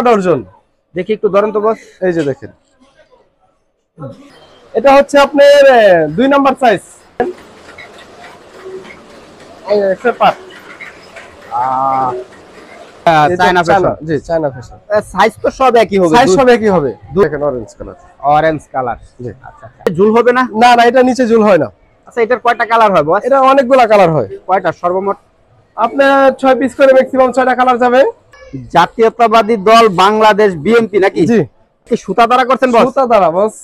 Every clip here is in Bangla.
ডর্জন দেখি একটু ধরেন তো বস। এই যে দেখেন, এটা হচ্ছে আপনার 2 নাম্বার সাইজ। চায়না ফ্যাশন, জি চায়না ফ্যাশন। সাইজ তো সব একই হবে, সাইজ সব একই হবে। দেখেন অরেঞ্জ কালার, অরেঞ্জ কালার। জি আচ্ছা, ঝুল হবে না? না না, এটা নিচে ঝুল হয় না। আচ্ছা, এটার কয়টা কালার হয় বস? এটা অনেকগুলা কালার হয়। কয়টা সর্বমোট? আপনার 6 পিস করে ম্যাক্সিমাম 6টা কালার যাবে। জাতীয়তাবাদী দল বাংলাদেশ বিএনপি নাকি? জি। কি সুতা দ্বারা করছেন বস? সুতা দ্বারা বস।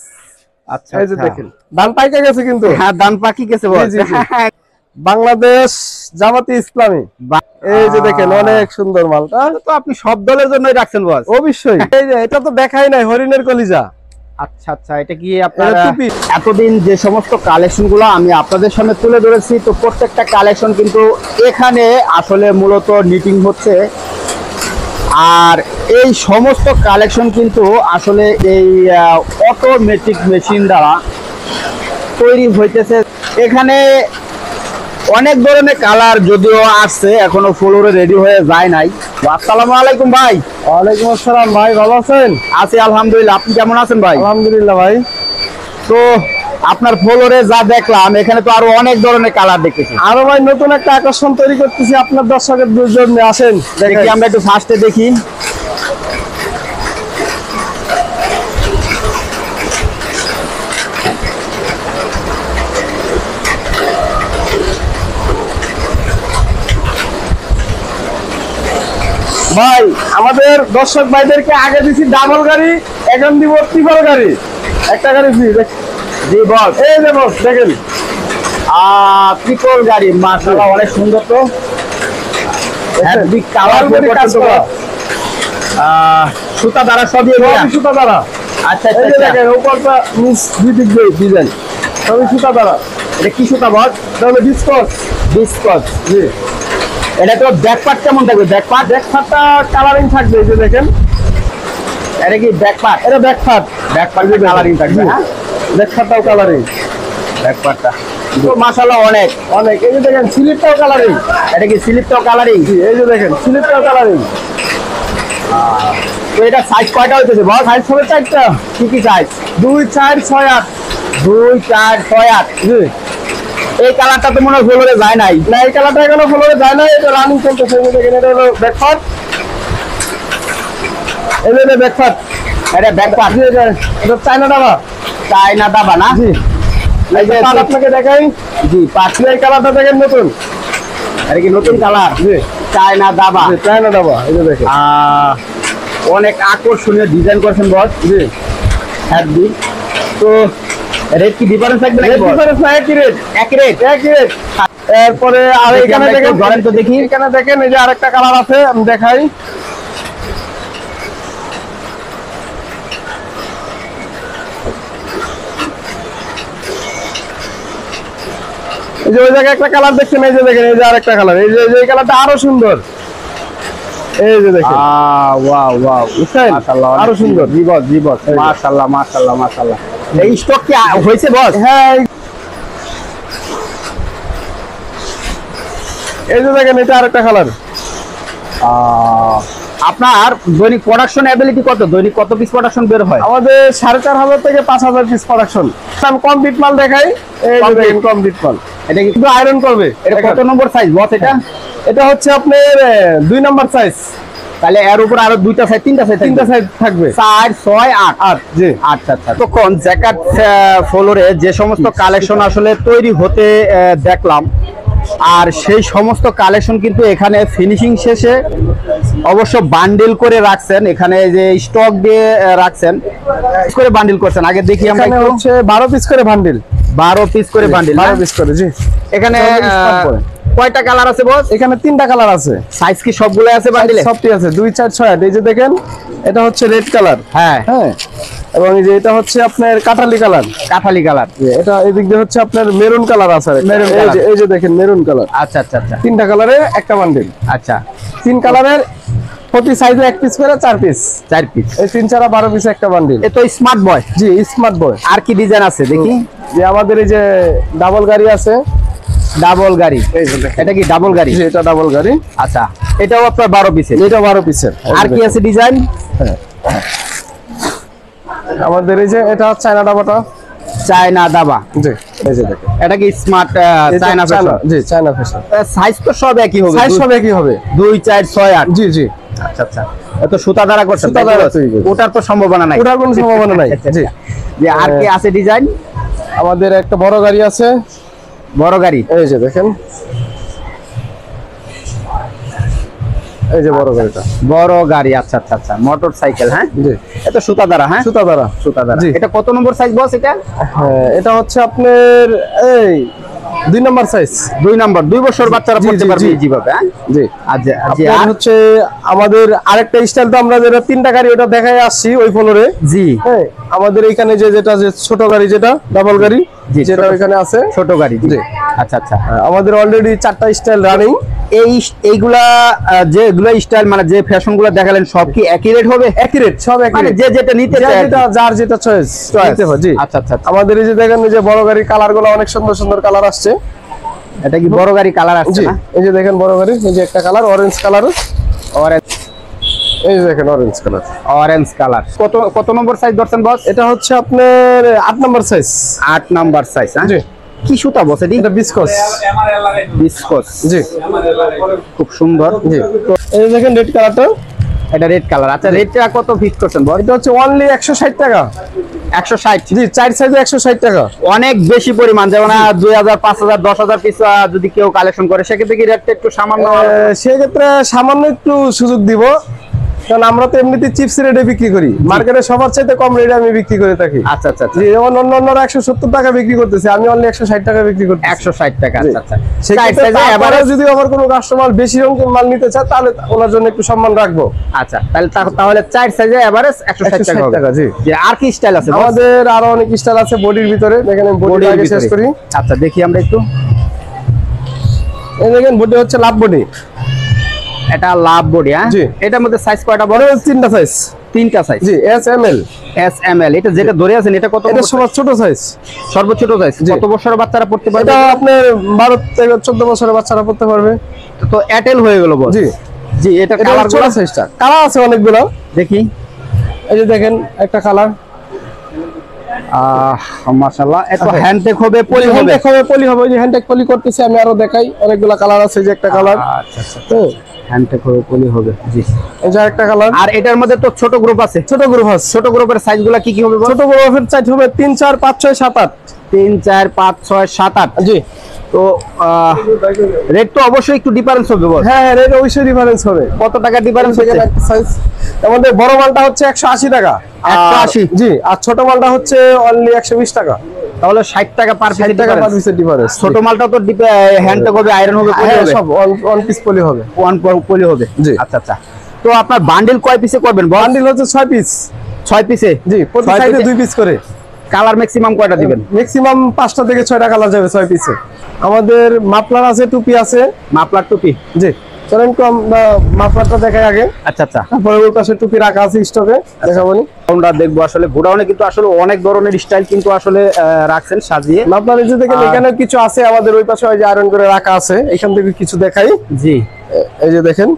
আচ্ছা, এই যে দেখেন ধান পাইকে গেছে কিন্তু। হ্যাঁ, ধান পাকি গেছে বস। জি, জি। বাংলাদেশ জামাতে ইসলামী। এই যে দেখেন অনেক সুন্দর মালটা। তো আপনি সব দলের জন্যই রাখছেন বস? অবশ্যই। এই যে এটা তো দেখাই নাই, হরিণের কলিজা। আচ্ছা আচ্ছা, এটা কি আপনার টুপি? এতদিন যে সমস্ত কালেকশন গুলো আমি আপনাদের সামনে তুলে ধরেছি, তো প্রত্যেকটা কালেকশন কিন্তু এখানে আসলে মূলত নিটিং হচ্ছে। আর এই সমস্ত কালেকশন কিন্তু আসলে এই অটোমেটিক মেশিন দ্বারা তৈরি হইতেছে। এখানে অনেক ধরনের কালার যদিও আসছে, এখনো ফ্লোরে রেডি হয়ে যায় নাই। আসসালামু আলাইকুম ভাই। ওয়ালাইকুম আসসালাম ভাই, ভালো আছেন? আছি আলহামদুলিল্লাহ, আপনি কেমন আছেন ভাই? আলহামদুলিল্লাহ ভাই। তো আপনার ফ্লোরে যা দেখলাম, এখানে তো আরো অনেক ধরনের কালার দেখতেছি। আরো ভাই নতুন একটা আকর্ষণ তৈরি করতেছি আপনার দর্শকের জন্য। আসেন দেখি, আমরা একটু ফার্স্টে দেখি। ভাই আমাদের দর্শক ভাইদেরকে আগে দিছি ডাবল গাড়ি, এখন দিব ট্রিপল গাড়ি। একটা গাড়ি ফ্রি। জি বল। এই যে বস দেখেন, ট্রিপল গাড়ি, মাশাআল্লাহ অনেক সুন্দর। তো কালার সুতা দ্বারা সবই সুতা দ্বারা। আচ্ছা এই যে আচ্ছা, দেখেন উপরটা নিচ দুই দিক দিয়ে ডিজাইন সবই সুতা দ্বারা। এটা কি সুতা বল? তাহলে ডিসকাস। বিস্কট। জি। এটা তো ব্যাকপার্ট কেমন থাকবে? ব্যাকপার্ট ব্যাকপার্টটা কালারিং থাকবে। এই যে দেখেন, এটা কি ব্যাকপার্ট? এটা ব্যাকপার্ট। ব্যাকপার্টে কালারিং থাকবে। হ্যাঁ, ব্যাকপার্টটাও কালারিং। ব্যাকপার্টটা তো মাশাআল্লাহ অনেক অনেক। এই যে দেখেন স্লিপটাও কালারিং। এটা কি স্লিপটাও কালারিং? জি, এই যে দেখেন স্লিপটাও কালারিং। তো এটা সাইজ কয়টা হইতেছে বল? সাইজ হবে 4টা। কি কি সাইজ? 2, 4, 6, 8। 2, 4, 6, 8। জি। এই কালারটা তো মনে হয় ফ্লোরে যায় নাই। না, এই কালারটা এখনো ফ্লোরে যায় না, এটা রানিং চলতেছে। এই যে দেখেন, এটা হলো ব্যাকপার্ট। এই যে ব্যাকপার্ট। এটা ব্যাকপার্ট। জি, এটা চায়না দাবা। চায়না দাবা না? জি। এই যে পাট আপনাকে দেখাই। জি, পাঁচলি। এই কালারটা দেখেন নতুন। এটা কি নতুন কালার? জি, চায়না দাবা। জি চায়না দাবা। এই যে দেখেন অনেক আকর্ষণীয় ডিজাইন করছেন বস। জি। হ্যাপি। তো রেট কি ডিফারেন্স থাকবে নাকি? ডিফারেন্স না, একই রেট। একই রেট? একই রেট। এরপরে আর দেখি, এখানে আমরা দেখেন, একটু ধরেন তো দেখি। এখানে দেখেন এই যে আরেকটা কালার আছে, আমি দেখাই। এই যে ওই জায়গায় একটা কালার দেখছেন, এই যে দেখেন এই যে আরেকটা কালার। এই যে এই কালারটা আরো সুন্দর। এই যে দেখেন, ওয়াও ওয়াও, বুঝছেন? মাশাআল্লাহ আরো সুন্দর। জি বস, জি বস, মাশাআল্লাহ মাশাআল্লাহ মাশাআল্লাহ। এই স্টক কি হয়েছে বস? হ্যাঁ, এই যে দেখেন এটা আরেকটা কালার। আপনার দৈনিক প্রোডাকশন এবিলিটি কত? দৈনিক কত পিস প্রোডাকশন বের হয়? আমাদের 4,500 থেকে 5,000 পিস প্রোডাকশন। আমি কমপ্লিট মাল দেখাই। এই যে দেখেন কমপ্লিট মাল। এটা কি কিন্তু আয়রন করবে। এটা কত নম্বর সাইজ বস? এটা এটা হচ্ছে আপনার 2 নাম্বার সাইজ। তাহলে এর উপর আরো দুইটা সাইজ, তিনটা সাইজ, তিনটা সাইজ থাকবে। 4, 6, 8। 8। জি। আচ্ছা আচ্ছা। তখন জ্যাকেট ফ্লোরে যে সমস্ত কালেকশন আসলে তৈরি হতে দেখলাম, আর সেই সমস্ত কালেকশন কিন্তু এখানে ফিনিশিং শেষে অবশ্য বান্ডিল করে রাখছেন। এখানে যে স্টক দিয়ে রাখছেন, করে বান্ডিল করছেন। আগে দেখি আমরা এখানে হচ্ছে 12 পিস করে বান্ডিল। 12 পিস করে বান্ডিল। 12 পিস করে। জি। এখানে কয়টা কালার আছে বস? এখানে 3টা কালার আছে। সাইজ কি সবগুলো আছে বান্ডিলে? সবটি আছে। 2, 4, 6, 8। এই যে দেখেন এটা হচ্ছে রেড কালার। হ্যাঁ হ্যাঁ। এবং এই যে এটা হচ্ছে আপনার কাঠালি কালার। কাঠালি কালার। এটা এদিক দিয়ে হচ্ছে আপনার মেরুন কালার আছে। মেরুন এই কালার। যে এই যে দেখেন মেরুন কালার। আচ্ছা আচ্ছা আচ্ছা। 3টা কালারের একটা বান্ডিল। আচ্ছা, 3 কালারের প্রতি সাইজে 1 পিস করে 4 পিস। 4 পিস। এই 3, 4, 12 পিস একটা বান্ডিল। এ তো স্মার্ট বয়। জি, স্মার্ট বয়। আর কি ডিজাইন আছে দেখি? যে আমাদের এই যে ডাবল গাড়ি আছে। ডাবল গাড়ি। এই যে দেখেন, এটা কি ডাবল গাড়ি? জি এটা ডাবল গাড়ি। আচ্ছা, এটাও আপনার 12 পিসের। এটা 12 পিসের। আর কি আছে ডিজাইন? আমাদের এই যে এটা চায়না ডাবাটা, চায়না দাবা। জি এই যে দেখেন এটা কি স্মার্ট চায়না ফ্যাশন? জি চায়না ফ্যাশন। সাইজ তো সব একই হবে, সাইজ সব একই হবে, 2 4 6 8। জি জি। আচ্ছা আচ্ছা, এত সুতা দ্বারা করছেন? সুতা দ্বারা তৈরি করছি। ওটার তো সম্ভাবনা নাই, ওটার কোনো সম্ভাবনা নাই। জি। যে আর কি আছে ডিজাইন? আমাদের একটা বড় গাড়ি আছে, বড় গাড়ি। এই যে দেখেন, এই যে বড় গাড়িটা, বড় গাড়ি। আচ্ছা আচ্ছা আচ্ছা, মোটর সাইকেল। হ্যাঁ জি এটা সুতা দ্বারা। হ্যাঁ সুতা দ্বারা। সুতা দ্বারা। জি। এটা কত নম্বর সাইজ বস এটা? হ্যাঁ এটা হচ্ছে আপনার এই 2 নম্বর সাইজ। 2 নম্বর। 2 বছর বাচ্চারা জি, পড়তে জি, পারবে জি। যেভাবে। হ্যাঁ জি। আচ্ছা আচ্ছা। আপনার হচ্ছে আমাদের আরেকটা স্টাইল, তো আমরা যেটা 3টা গাড়ি ওটা দেখাই আসছি ওই ফ্লোরে। জি। হ্যাঁ আমাদের এখানে যেটা যে ছোট গাড়ি, যেটা ডাবল গাড়ি, জি, যেটা ছোট। এখানে আছে ছোট গাড়ি। জি। আচ্ছা আচ্ছা। আমাদের অলরেডি 4টা স্টাইল রানিং। এইগুলা যেগুলো স্টাইল মানে যে ফ্যাশন গুলো দেখালেন সব কি একই রেট হবে? একই রেট, সব একই মানে রেট, যে যেটা নিতে চায় আর কি। যার যেটা চয়েস নিতে হবে। জি। আচ্ছা আচ্ছা আচ্ছা। আমাদের এই যে দেখেন এই যে বড় গাড়ির কালার গুলো অনেক সুন্দর সুন্দর কালার আসছে। এটা কি বড় গাড়ি কালার আসছে জি না? এই যে দেখেন বড় গাড়ি, এই যে একটা কালার অরেঞ্জ কালার, অরেঞ্জ। এই যে দেখেন অরেঞ্জ কালার। Orange colour. কত কত নম্বর সাইজ ধরছেন বস? এটা হচ্ছে আপনার 8 নম্বর সাইজ। 8 number size. হ্যাঁ জি। কি সুতা বস এটি? এটা বিসকস। বিসকস। জি খুব সুন্দর। জি। এই যে দেখেন রেড কালারটা, এটা রেড কালার। আচ্ছা রেটটা কত ফিক্স করছেন বস? এটা হচ্ছে অনলি 160 টাকা। 160। জি 4 সাইজে 160 টাকা। অনেক বেশি পরিমাণ, যেমন 2000 5000 10000 পিস যদি কেউ কালেকশন করে সেক্ষেত্রে কি রেটটা একটু সামান্য? সেক্ষেত্রে সামান্য একটু সুযোগ দিব, কারণ আমরা তো এমনিতে চিপস রেটে বিক্রি করি, মার্কেটে সবার চাইতে কম রেটে আমি বিক্রি করে থাকি। আচ্ছা আচ্ছা আচ্ছা। জি যেমন অন্যান্যরা 170 টাকা বিক্রি করতেছে, আমি অনলি 160 টাকা বিক্রি করতেছি। 160 টাকা। জি। আচ্ছা আচ্ছা। সেক্ষেত্রে সাইজে তারপরে এভারেজ। যদি আমার কোনো কাস্টমার বেশি রকমের মাল নিতে চায় তাহলে ওনার জন্য একটু সম্মান রাখবো। আচ্ছা তাহলে 4 সাইজে এভারেজ 160 টাকা 160 হবে। টাকা। জি। যে আর কি স্টাইল আছে বস? আমাদের আরো অনেক স্টাইল আছে বডির ভিতরে, দেখেন আমি বডি বডির আগে শেষ ভিতরে। করি। আচ্ছা দেখি আমরা একটু। এই দেখেন বডি হচ্ছে লাভ বডি। এটা লাভ বডি। হ্যাঁ জি। এটার মধ্যে সাইজ কয়টা বড়? 3টা সাইজ। 3টা সাইজ। জি S M L. S M L. এটা যেটা ধরে আছেন এটা কত? এটা সবার ছোট সাইজ, সর্বোচ্চ সাইজ। জি। কত বছরের বাচ্চারা পড়তে পারবে? এটা আপনার 12 থেকে 14 বছরের বাচ্চারা পড়তে পারবে। তো এয়ারটেল হয়ে গেল বস। জি। জি এটা এটা কালার ছোট সাইজটা, কালার আছে অনেকগুলো। দেখি। এই যে দেখেন একটা কালার, মাশাআল্লাহ। এত হ্যান্ডটেক হবে, পলি হবে। হ্যান্ডটেক হবে, পলি হবে। ওই যে হ্যান্ডটেক পলি করতেছি আমি, আরো দেখাই অনেকগুলো কালার আছে। যে একটা কালার, আচ্ছা আচ্ছা। হ্যান্ডটেক হবে, পলি হবে। জি। এই যে একটা কালার। আর এটার মধ্যে তো ছোট গ্রুপ আছে। ছোট গ্রুপ আছে। ছোট গ্রুপের সাইজগুলো কি কি হবে বস? ছোট গ্রুপের চাইতে হবে 3 4 5 6 7 8। 3 4 5 6 7 8। জি। তো রেট তো অবশ্যই একটু ডিফারেন্স হবে বস। হ্যাঁ হ্যাঁ রেট অবশ্যই ডিফারেন্স হবে। কত টাকা ডিফারেন্স হচ্ছে? সাইজ আমাদের বড় মালটা হচ্ছে 180 টাকা। 180? জি। আর ছোট মালটা হচ্ছে অনলি 120 টাকা। তাহলে 60 টাকা পার 60 টাকা পার পিসের ডিফারেন্স। ছোট মালটা তো হ্যান্ডটেক হবে, আয়রন হবে, পলি হ্যাঁ হবে। সব ওয়ান পিস পলি হবে। ওয়ান পলি হবে। জি। আচ্ছা আচ্ছা। তো আপনার বান্ডিল কয় পিসে করবেন বস? বান্ডিল হচ্ছে 6 পিস। 6 পিসে? জি প্রতি 6 সাইডে পিসে। 2 পিস করে। কালার ম্যাক্সিমাম কয়টা দিবেন? ম্যাক্সিমাম 5টা থেকে 6টা কালার যাবে 6 পিসে। আমাদের মাফলার আছে, টুপি আছে। মাফলার টুপি। জি চলেন একটু আমরা মাফলারটা দেখাই আগে, আচ্ছা আচ্ছা। তারপরে ওই পাশে টুপি রাখা আছে স্টকে, দেখাবনি। আমরা দেখবো আসলে গোডাউনে কিন্তু আসলে অনেক ধরনের স্টাইল কিন্তু আসলে রাখছেন সাজিয়ে। মাফলার এই যে দেখেন এখানে কিছু আছে, আমাদের ওই পাশে ওই যে আয়রন করে রাখা আছে, এখান থেকে কিছু দেখাই। জি। এই যে দেখেন,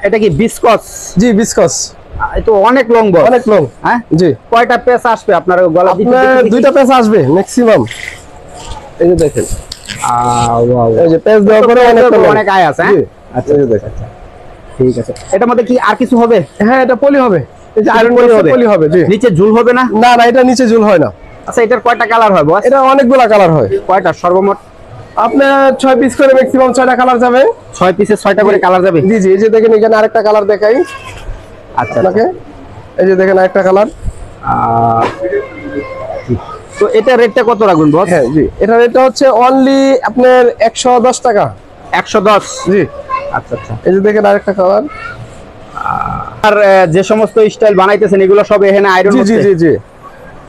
এটা কি বিসকস? জি বিসকস। এটা অনেক লং বল, অনেক লং। হ্যাঁ জি। কয়টা পেস আসবে আপনার গলা দিতে? আপনার 2টা পেজ আসবে ম্যাক্সিমাম। এই যে দেখেন, এই যে পেজ দেওয়ার পরে অনেক আয় আছে। জি। আচ্ছা এই যে দেখেন, ঠিক আছে। এটার মধ্যে কি আর কিছু হবে? হ্যাঁ এটা পলি হবে। এই যে আয়রন পলি করে হবে? পলি হবে। জি। নিচে ঝুল হবে না? না না এটা নিচে ঝুল হয় না। আচ্ছা এটার কয়টা কালার হয় বস? এটা অনেকগুলা কালার হয়। কয়টা সর্বমোট? আপনার 6 পিস করে ম্যাক্সিমাম 6টা কালার যাবে। 6 পিসে 6টা করে কালার যাবে? জি জি। এই যে দেখেন এখানে আরেকটা কালার দেখাই আচ্ছা আপনাকে। এই যে দেখেন আরেকটা কালার। তো এটা রেটটা কত রাখবেন বস? হ্যাঁ জি, এটা রেটটা হচ্ছে অনলি আপনার 110 টাকা। 110? জি। আচ্ছা আচ্ছা। এই যে দেখেন আরেকটা কালার। আর যে সমস্ত স্টাইল বানাইতেছেন এগুলো সব এখানে আয়রন জি জি হচ্ছে? জি জি।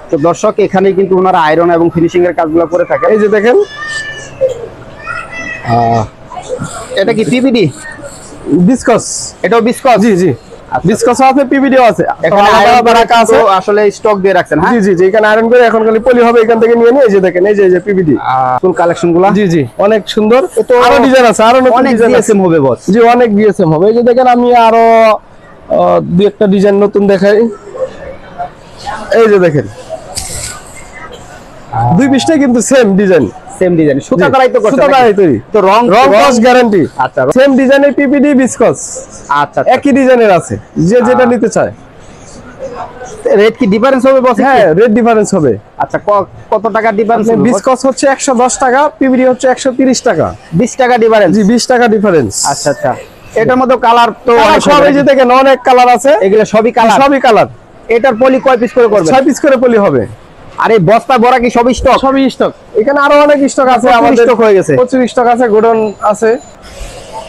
তো দর্শক এখানে কিন্তু ওনারা আয়রন এবং ফিনিশিং এর কাজগুলো করে থাকে। এই যে দেখেন, এটা কি পিভিডি? বিসকস। এটাও বিসকস? জি জি। বিস্কস আছে, পিভিডিও আছে, এখানে আলাদা আয়রন আলাদা রাখা আছে। আসলে স্টক দিয়ে রাখছেন। হ্যাঁ জি জি জি, এখানে আয়রন করে এখন খালি পলি হবে, এখান থেকে নিয়ে নিয়ে এই যে দেখেন, এই যে পিভিডি ফুল কালেকশন গুলা জি জি অনেক সুন্দর। তো আরো ডিজাইন আছে, আরো নতুন অনেক ডিজাইন আছে। জিএসএম হবে বস। জি অনেক বিএসএম হবে। এই যে দেখেন আমি আরো দুই একটা ডিজাইন নতুন দেখাই। এই যে দেখেন দুই পিসটাই কিন্তু সেম ডিজাইন, সেম ডিজাইন, সুতা দ্বারাই তো করছেন সুতা নাকি? দ্বারাই তৈরি, তো রং কস গ্যারান্টি। আচ্ছা সেম ডিজাইনের পিপিডি বিসকস আচ্ছা, একই ডিজাইনের আছে, যে যেটা নিতে চায়। রেট কি ডিফারেন্স হবে বস? হ্যাঁ রেট ডিফারেন্স হবে। আচ্ছা কত টাকা ডিফারেন্স? বিসকস হচ্ছে 110 টাকা, পিপিডি হচ্ছে 130 টাকা। 20 টাকা ডিফারেন্স। জি 20 টাকা ডিফারেন্স। আচ্ছা আচ্ছা, এটার মধ্যে কালার তো সব এই যে দেখেন অনেক কালার আছে, এগুলো সবই কালার। সবই কালার। এটার পলি কয় পিস করে করবেন? 6 পিস করে পলি হবে। আর এই বস্তা ভরা কি সব স্টক? সবই স্টক, এখানে আরো অনেক স্টক আছে, আমাদের স্টক হয়ে গেছে, প্রচুর স্টক আছে, গোডাউন আছে।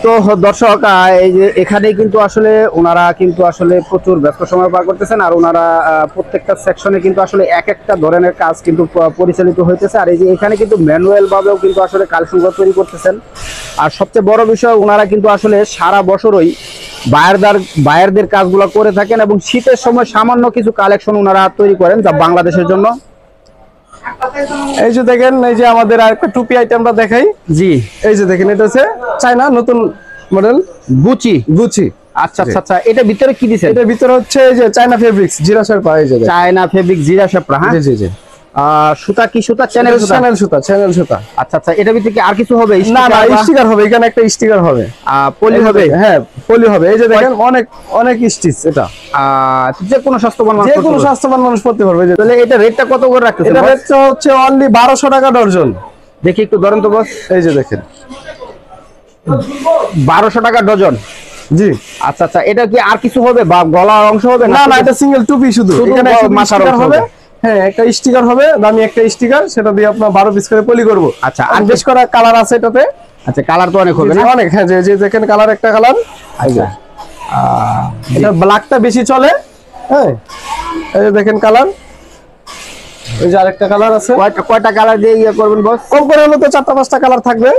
তো দর্শক এই যে এখানে কিন্তু আসলে ওনারা কিন্তু আসলে প্রচুর ব্যস্ত সময় পার করতেছেন, আর ওনারা প্রত্যেকটা সেকশনে কিন্তু আসলে এক একটা ধরনের কাজ কিন্তু পরিচালিত হইতেছে। আর এই যে এখানে কিন্তু ম্যানুয়াল ভাবেও কিন্তু আসলে কালেকশনগুলো তৈরি করতেছেন। আর সবচেয়ে বড় বিষয়, ওনারা কিন্তু আসলে সারা বছরই বায়ারদের কাজগুলো করে থাকেন, এবং শীতের সময় সামান্য কিছু কালেকশন ওনারা তৈরি করেন যা বাংলাদেশের জন্য। এই যে দেখেন, এই যে আমাদের আরেকটা টুপি আইটেমটা দেখাই। জি এই যে দেখেন, এটা হচ্ছে চায়না নতুন মডেল গুচি। গুচি। আচ্ছা আচ্ছা আচ্ছা, এটা ভিতরে কি দিছেন? এটার ভিতরে হচ্ছে এই যে চায়না ফেব্রিক্স, জিরা শেরপা। এই যে দেখেন, চায়না ফেব্রিক জিরা শেরপা। হ্যাঁ জি জি জি। সুতা কি সুতা? চ্যানেল সুতা। চ্যানেল সুতা, চ্যানেল সুতা। আচ্ছা আচ্ছা, এটা ভিতরে কি আর কিছু হবে? না না, স্টিকার হবে, এখানে একটা স্টিকার হবে, পলি হবে। হ্যাঁ পলি হবে। এই যে দেখেন অনেক অনেক স্টিচ, এটা যে কোনো স্বাস্থ্যবান মানুষ, যে কোনো স্বাস্থ্যবান মানুষ পড়তে পারবে। তাহলে এটা রেটটা কত করে রাখতেছেন? এটা রেটটা হচ্ছে অনলি 1200 টাকা ডজন। দেখি একটু ধরেন তো বস। এই যে দেখেন 1200 টাকা ডজন। জি। আচ্ছা আচ্ছা, এটা কি আর কিছু হবে বা গলার অংশ হবে? না না, এটা সিঙ্গেল টুপি, শুধু এখানে মাথার স্টিকার অংশ হবে। হ্যাঁ একটা স্টিকার হবে, দামি একটা স্টিকার, সেটা দিয়ে আপনার 12 পিস করে পলি করব। আচ্ছা, আর বেশ করা কালার আছে এটাতে। আচ্ছা, কালার তো অনেক হবে না? অনেক। হ্যাঁ যে দেখেন কালার, একটা কালার। আচ্ছা, এটা ব্ল্যাকটা বেশি চলে। হ্যাঁ এই যে দেখেন কালার, এই যে আরেকটা কালার আছে। কয়টা কালার দিয়ে ইয়ে করবেন বস? কম করে হলে তো 4টা 5টা কালার থাকবে।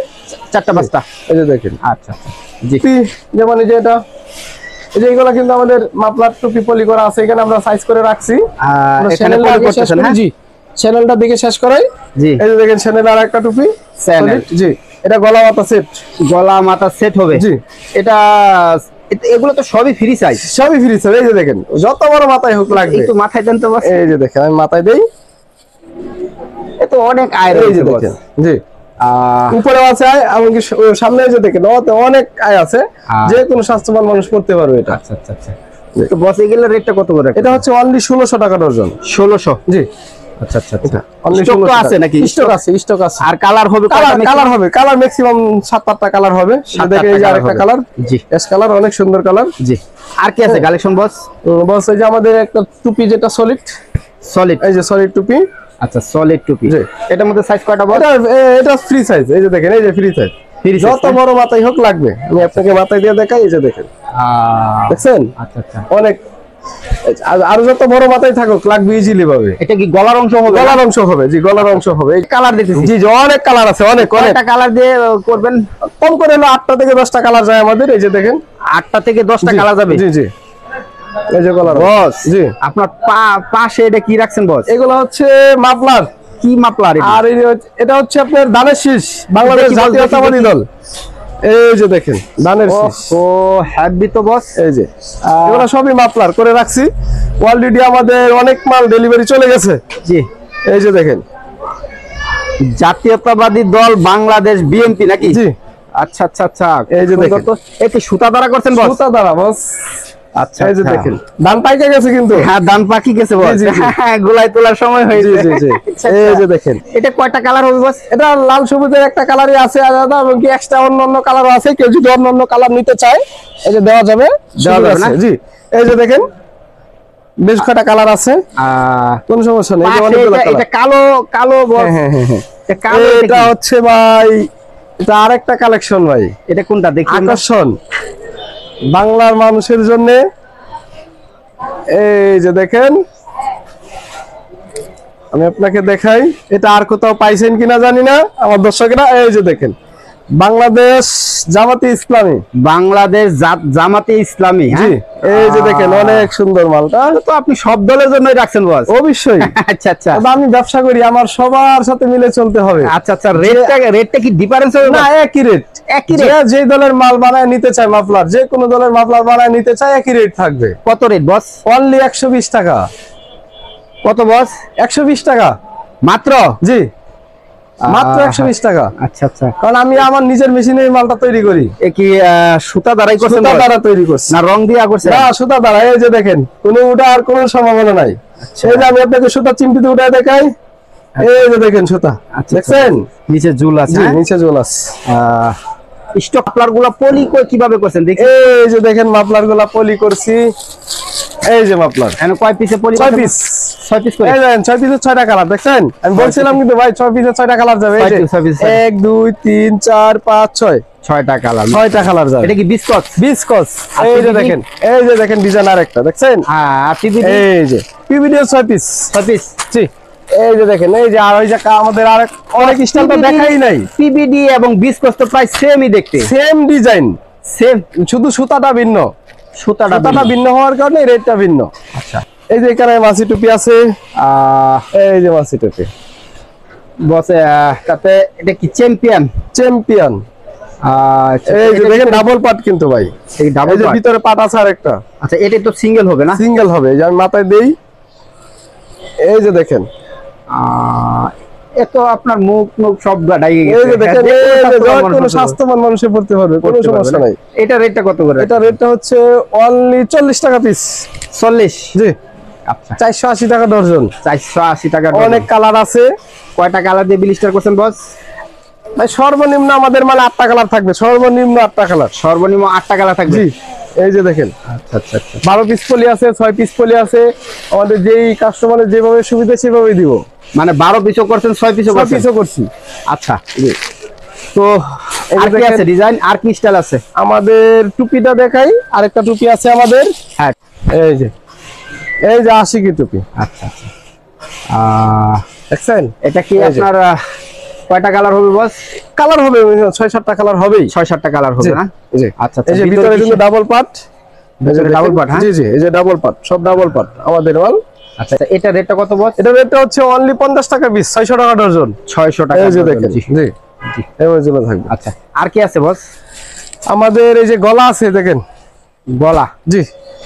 4টা 5টা। এই যে দেখেন আচ্ছা জি, যেমন এই যে এটা, এই যে এগুলো কিন্তু আমাদের মাফলার টুপি পলি করা আছে, এখানে আমরা সাইজ করে রাখছি। এখানে পলি করতেছেন? হ্যাঁ জি, চ্যানেলটা দিকে শেষ করাই। জি, এই যে দেখেন চ্যানেল আর একটা টুপি চ্যানেল। জি, এটা গলা মাথা সেট। গলা মাথা সেট হবে। জি, এটা এগুলো তো সবই ফ্রি সাইজ। সবই ফ্রি সাইজ। এই যে দেখেন যত বড় মাথায় হোক লাগবে। একটু মাথায় দেন তো বস। এই যে দেখেন আমি মাথায় দেই, এ তো অনেক আয় এই যে রয়েছে বস। দেখেন। জি, উপরে আছে আয়, এমনকি সামনে যে দেখেন ওতে অনেক আয় আছে, যে কোনো স্বাস্থ্যবান মানুষ পড়তে পারবে এটা। আচ্ছা আচ্ছা আচ্ছা, তো বস এগুলোর রেটটা কত করে? এটা হচ্ছে অনলি 1600 টাকা ডজন। 1600? জি। আচ্ছা আচ্ছা আচ্ছা, অনলি স্টক 1600 তো আছে নাকি? স্টক আছে, স্টক আছে। আর কালার হবে? কালার হবে, কালার ম্যাক্সিমাম 7-8টা কালার হবে। দেখেন এই যে আরেকটা কালার। জি, এস কালার, অনেক সুন্দর কালার। জি। আর কি আছে কালেকশন বস? বস এই যে আমাদের একটা টুপি, যেটা সলিড। এই যে সলিড টুপি। আচ্ছা, সলিড টুপি। জি। এটার মধ্যে সাইজ কয়টা বস? এটা ফ্রি সাইজ। এই যে দেখেন, এই যে ফ্রি সাইজ, যত বড় মাথায় হোক লাগবে। আমি আপনাকে মাথায় দিয়ে দেখাই। এই যে দেখেন, দেখছেন? আচ্ছা আচ্ছা, অনেক। আর যত বড় মাথায় থাকুক লাগবে ইজিলি পাবে। এটা কি গলার অংশ হবে? গলার অংশ হবে। জি, গলার অংশ হবে। এই কালার দেখতেছি। জি জি, অনেক কালার আছে, অনেক অনেক। কয়টা কালার দিয়ে করবেন? কম করে হলো 8টা থেকে 10টা কালার যায় আমাদের। এই যে দেখেন 8টা থেকে 10টা কালার যাবে। জি জি, এই যে কালার বস। জি, আপনার পাশে এটা কি রাখছেন বস? এগুলো হচ্ছে মাফলার। কি মাফলার? আর এটা হচ্ছে আপনার ধানের শীষ, বাংলাদেশ জাতীয়তাবাদী দল। এই যে দেখেন ধানের শীষ। ও হ্যাপি তো বস। এই যে এগুলো সবই মাফলার করে রাখছি। অলরেডি আমাদের অনেক মাল ডেলিভারি চলে গেছে। জি, এই যে দেখেন জাতীয়তাবাদী দল বাংলাদেশ, বিএনপি নাকি? জি। আচ্ছা আচ্ছা আচ্ছা, এই যে দেখেন, এতে সুতা দ্বারা করছেন বস? সুতা দ্বারা বস। আচ্ছা, এই যে দেখেন ধান পাইকে গেছে কিন্তু। হ্যাঁ, ধান পাকি গেছে বস। জি, জি। হ্যাঁ, গোলাই তোলার সময় হয়েছে। জি জি জি, এই যে দেখেন। এটা কয়টা কালার হবে বস? এটা লাল সবুজের একটা কালারই আছে আলাদা, এবং কি এক্সট্রা অন্য কালারও আছে। কেউ যদি অন্য কালার নিতে চায় এই যে দেওয়া যাবে, না? জি, এই যে দেখেন বেশ কটা কালার আছে, কোনো সমস্যা নেই। এই যে অনেকগুলো কালার। এটা কালো কালো বস। হ্যাঁ হ্যাঁ হ্যাঁ, এটা কালো। এটা হচ্ছে ভাই, এটা আরেকটা কালেকশন ভাই। এটা কোনটা দেখি? আকর্ষণ বাংলার মানুষের জন্য। এই যে দেখেন, আমি আপনাকে দেখাই, এটা আর কোথাও পাইছেন কিনা জানি না আমার দর্শকেরা। এই যে দেখেন বাংলাদেশ জামাতে ইসলামী। বাংলাদেশ জামাতে ইসলামী, জি এই যে দেখেন অনেক সুন্দর মালটা। তো আপনি সব দলের জন্যই রাখছেন বস? অবশ্যই। আচ্ছা আচ্ছা, আমি ব্যবসা করি, আমার সবার সাথে মিলে চলতে হবে। আচ্ছা আচ্ছা, রেটটা কি ডিফারেন্স হবে? না, একই রেট। একই রেট, যে দলের মাল বানায় নিতে চায় মাফলার, যে কোনো দলের মাফলার বানায় নিতে চায় একই রেট থাকবে। কত রেট বস? অনলি 120 টাকা। কত বস? 120 টাকা মাত্র? জি মাত্র 120 টাকা। আচ্ছা আচ্ছা, কারণ আমি আমার নিজের মেশিনে এই মালটা তৈরি করি। এ কি সুতা দ্বারাই করছেন? সুতা দ্বারা তৈরি করছি, না রং দিয়া করছেন? না সুতা দ্বারা। এই যে দেখেন কোনো উঠার কোনো সম্ভাবনা নাই। এই যে আমি আপনাকে সুতা চিমটিতে উঠায় দেখাই, এই যে দেখেন সুতা দেখছেন, নিচে ঝুল আছে। জি নিচে ঝোল আছে। স্টক মাফলার গুলা পলি কিভাবে করছেন দেখি? এই যে দেখেন মাফলার গুলা পলি করছি। এই যে মাফলার এখানে কয় পিসে পলি? 6 পিস। 6 পিস করে। এই দেখেন 6 পিসের 6টা কালার দেখছেন। আমি বলছিলাম কিন্তু ভাই 6 পিসের 6টা কালার যাবে। এই যে 1 2 3 4 5 6 6টা কালার, 6টা কালার যাবে। এটা কি বিস্কট? বিস্কস। এই যে দেখেন, এই যে দেখেন ডিজাইন আরেকটা দেখছেন। হ্যাঁ, পিবিডি। এই যে পিবিডি 6 পিস। 6 পিস, জি এই যে দেখেন, এই যে আর ওই যে আমাদের আরেক অনেক স্টাইল তো দেখাই নাই। পিবিডি এবং বিস্কস তো প্রায় সেমই দেখতে, সেম ডিজাইন সেম, শুধু সুতাটা ভিন্ন। সুতাটা ভিন্ন হওয়ার কারণে রেটটা ভিন্ন। আচ্ছা, এই যে এখানে মাছি টুপি আছে। এই যে মাছি টুপি বস, তাতে এটা কি চ্যাম্পিয়ন? চ্যাম্পিয়ন। এই যে দেখেন ডাবল পার্ট কিন্তু ভাই, এই ডাবল যে ভিতরে পার্ট আছে আরেকটা। আচ্ছা, এটা তো সিঙ্গেল হবে না? সিঙ্গেল হবে। যে আমি মাথায় দেই, এই যে দেখেন এত আপনার মুখ সব গাড়াই গেছে। এই যে দেখেন, কোনো স্বাস্থ্যবান মানুষে পড়তে পারবে, কোনো সমস্যা নাই। এটা রেটটা কত করে? এটা রেটটা হচ্ছে অনলি 40 টাকা পিস। 40? জি। আচ্ছা, 480 টাকা ডজন। 480 টাকা। অনেক কালার আছে। কয়টা কালার দিয়ে ব্লিস্টার করছেন বস? ভাই সর্বনিম্ন আমাদের মানে 8টা কালার থাকবে, সর্বনিম্ন 8টা কালার। সর্বনিম্ন 8টা কালার থাকবে? জি এই যে দেখেন। আচ্ছা আচ্ছা আচ্ছা, 12 পিস পলি আছে, 6 পিস পলি আছে। আমাদের যেই কাস্টমারের যেভাবে সুবিধা সেভাবেই দিব। মানে 12 পিসও করছেন, 6 পিসও করছেন? 6 পিসও করছি। আচ্ছা, তো আর কি আছে ডিজাইন, আর কি স্টাইল আছে? আমাদের টুপিটা দেখাই, আরেকটা টুপি আছে আমাদের। হ্যাঁ, এই যে, এই যে আশিকি টুপি। আচ্ছা আচ্ছা, দেখছেন এটা কি আপনার কয়টা কালার হবে বস? কালার হবে 6-7টা কালার হবেই। 6-7টা কালার হবে না? জি। আচ্ছা, এই যে ভিতরে কিন্তু ডাবল পার্ট। Double part? জি জি, এই যে ডাবল পার্ট, সব ডাবল পার্ট আমাদের মাল। আচ্ছা, এটা রেটটা কত বস? এটা রেটটা হচ্ছে অনলি 50 টাকা পিস, 600 টাকা ডজন। 600 টাকা। এই যে দেখেন, জি জি এই ওইগুলো থাকবে। আচ্ছা, আর কি আছে বস? আমাদের এই যে গলা আছে দেখেন, গলা। জি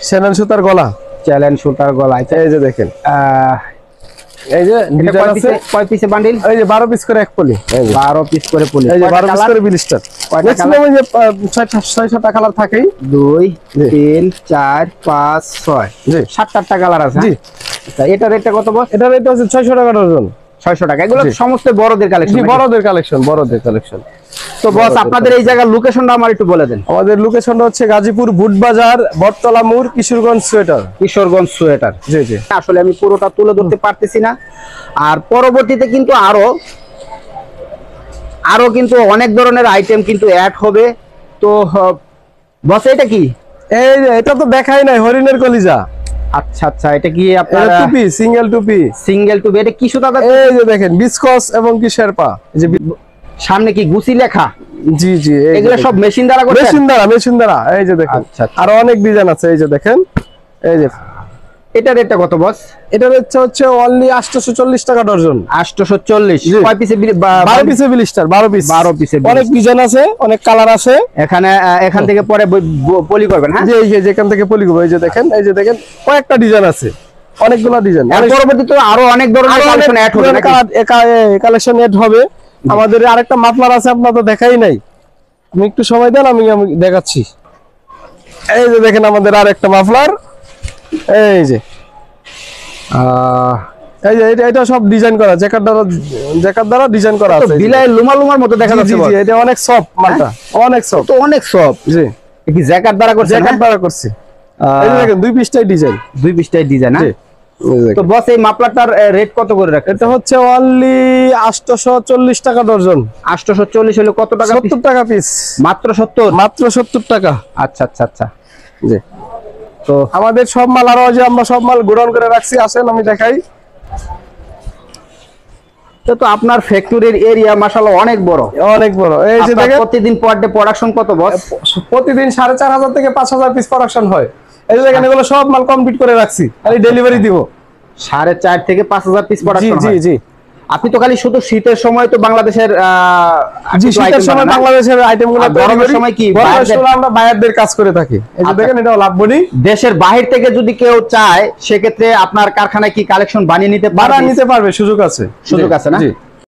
চ্যানেল সুতার গলা, চ্যালেঞ্জ সুতার গলা। এই যে দেখেন, এই যে ডিজাইন আছে। কয় পিসে বান্ডিল? এই যে 12 পিস করে এক পলি। এই যে 12 পিস করে পলি। এই যে 12 পিস করে ব্লিস্টার। ম্যাক্সিমাম এই যে 6-7টা কালার থাকেই। 2 3 4 5 6 জি 7-8টা কালার আছে। জি। আচ্ছা, এটা রেটটা কত বস? এটা রেট হচ্ছে 600 টাকা ডজন। 600 টাকা। এগুলো সমস্ত বড়দের কালেকশন? জি বড়দের কালেকশন, বড়দের কালেকশন। তো বস, আপনাদের এই জায়গার লোকেশনটা আমার একটু বলে দেন। আমাদের লোকেশনটা হচ্ছে গাজীপুর বুটবাজার, বটতলা মোড়, কিশোরগঞ্জ সোয়েটার। কিশোরগঞ্জ সোয়েটার। জি জি। আসলে আমি পুরোটা তুলে ধরতে পারতেছি না, আর পরবর্তীতে কিন্তু আরো কিন্তু অনেক ধরনের আইটেম কিন্তু অ্যাড হবে। তো বস, এটা কি? এই যে এটা তো দেখাই নাই, হরিণের কলিজা। আচ্ছা আচ্ছা, এটা কি আপনার টুপি? সিঙ্গেল টুপি। সিঙ্গেল টুপি। এটা কি সুতা? এই যে দেখেন বিসকস এবং কি শেরপা। এই যে সামনে কি গুছি লেখা? জি জি, এগুলো সব মেশিন দ্বারা করছেন? মেশিন দ্বারা। এই যে দেখেন, আচ্ছা, আরো অনেক ডিজাইন আছে। এই যে দেখেন, এই যে এটা রেটটা কত বস? এটা রেট হচ্ছে অনলি 840 টাকা ডজন। 840। কয় পিসে? 12 পিসে ব্লিস্টার, 12 পিস। 12 পিসে। অনেক ডিজাইন আছে, অনেক কালার আছে। এখান থেকে পরে পলি করবেন? হ্যাঁ, এই যে যেখান থেকে পলি করব। এই যে দেখেন, এই যে দেখেন কয়েকটা ডিজাইন আছে, অনেকগুলো ডিজাইন। এর পরবর্তীতে আরো অনেক ধরনের কালেকশন অ্যাড হবে নাকি? কালেকশন অ্যাড হবে। আমাদের আরেকটা মাফলার আছে, আপনারা তো দেখাই নাই। আমি একটু সময় দেন, আমি দেখাচ্ছি। এই যে দেখেন আমাদের আরেকটা মাফলার। এই যে এই যে এটা সব ডিজাইন করা, জ্যাকেট দ্বারা ডিজাইন করা আছে। বিলাই লুমার মতো দেখা যাচ্ছে। জি, এটা অনেক সফট মালটা, অনেক সফট। তো অনেক সফট। জি, কি জ্যাকেট দ্বারা করছে? জ্যাকেট দ্বারা করছি। এই যে দেখেন 2 পিসটাই ডিজাইন, 2 পিসটাই ডিজাইন। হ্যাঁ, তো বস, এই মাফলারটার রেট কত করে রাখেন? এটা হচ্ছে অনলি 840 টাকা ডজন। 840 হলে কত টাকা? 70 টাকা পিস। মাত্র 70? মাত্র 70 টাকা। আচ্ছা আচ্ছা আচ্ছা, জি। তো আমাদের সব মাল আরো যে আমরা সব মাল গোডাউন করে রাখছি, আসেন আমি দেখাই। তো আপনার ফ্যাক্টরির এরিয়া মাশাআল্লাহ অনেক বড়। অনেক বড়। এই যে আপনার দেখেন প্রতিদিন পার ডে প্রোডাকশন কত বস? প্রতিদিন 4,500 থেকে 5,000 পিস প্রোডাকশন হয়। এই যে দেখেন এগুলো সব মাল কমপ্লিট করে রাখছি, খালি ডেলিভারি দিব। 4.5 থেকে 5,000 পিস জি প্রোডাকশন জি হয়। জি আপনি তো খালি শুধু শীতের সময় তো বাংলাদেশের জি, কিছু শীতের item সময় বানান না? বাংলাদেশের আইটেমগুলো আর গরমের সময় কি গরমের বাইরের- সময় আমরা বায়ারদের কাজ করে থাকি। এই যে আচ্ছা। দেখেন এটাও লাভবনি। দেশের বাহির থেকে যদি কেউ চায় সেক্ষেত্রে আপনার কারখানায় কি কালেকশন বানিয়ে নিতে ভাড়া পারবে? নিতে পারবে, সুযোগ আছে। সুযোগ আছে না? জি।